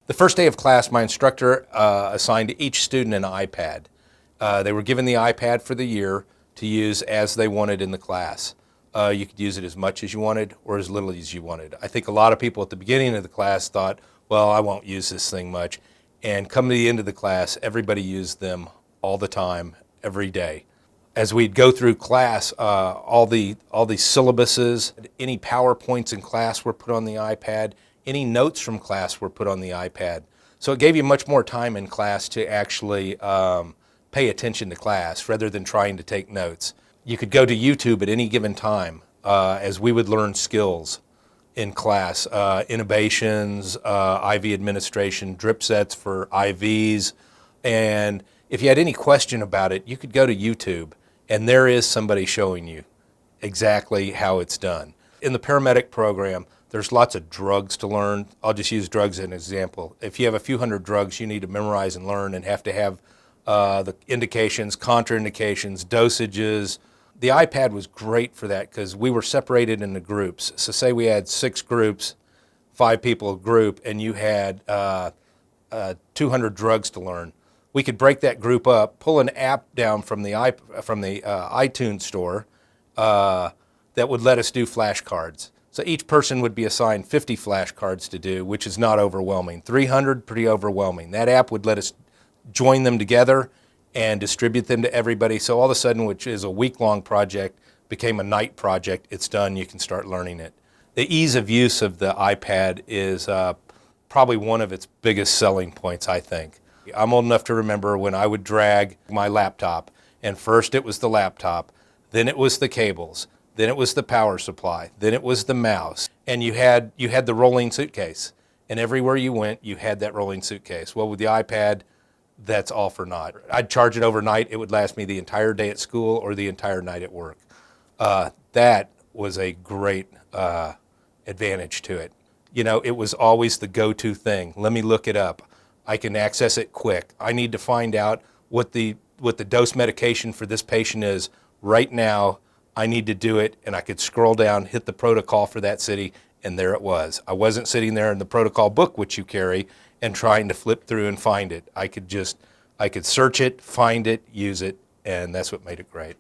The first day of class, my instructor assigned each student an iPad. They were given the iPad for the year to use as they wanted in the class. You could use it as much as you wanted or as little as you wanted. I think a lot of people at the beginning of the class thought, well, I won't use this thing much. And come to the end of the class, everybody used them all the time, every day. As we'd go through class, all the syllabuses, any PowerPoints in class were put on the iPad. Any notes from class were put on the iPad. So it gave you much more time in class to actually pay attention to class rather than trying to take notes. You could go to YouTube at any given time as we would learn skills in class, intubations, IV administration, drip sets for IVs. And if you had any question about it, you could go to YouTube and there is somebody showing you exactly how it's done. In the paramedic program, there's lots of drugs to learn. I'll just use drugs as an example. If you have a few hundred drugs you need to memorize and learn and have to have the indications, contraindications, dosages. The iPad was great for that because we were separated into groups. So say we had 6 groups, 5 people a group, and you had 200 drugs to learn. We could break that group up, pull an app down from the iTunes store that would let us do flashcards. So each person would be assigned 50 flashcards to do, which is not overwhelming. 300, pretty overwhelming. That app would let us join them together and distribute them to everybody. So all of a sudden, which is a week-long project, became a night project. It's done, you can start learning it. The ease of use of the iPad is probably one of its biggest selling points, I think. I'm old enough to remember when I would drag my laptop, and first it was the laptop, then it was the cables, then it was the power supply, then it was the mouse, and you had the rolling suitcase. And everywhere you went, you had that rolling suitcase. Well, with the iPad, that's all for naught. I'd charge it overnight. It would last me the entire day at school or the entire night at work. That was a great advantage to it. You know, it was always the go-to thing. Let me look it up. I can access it quick. I need to find out what the dose medication for this patient is right now. I need to do it, and I could scroll down, hit the protocol for that city, and there it was. I wasn't sitting there in the protocol book, which you carry, and trying to flip through and find it. I could search it, find it, use it, and that's what made it great.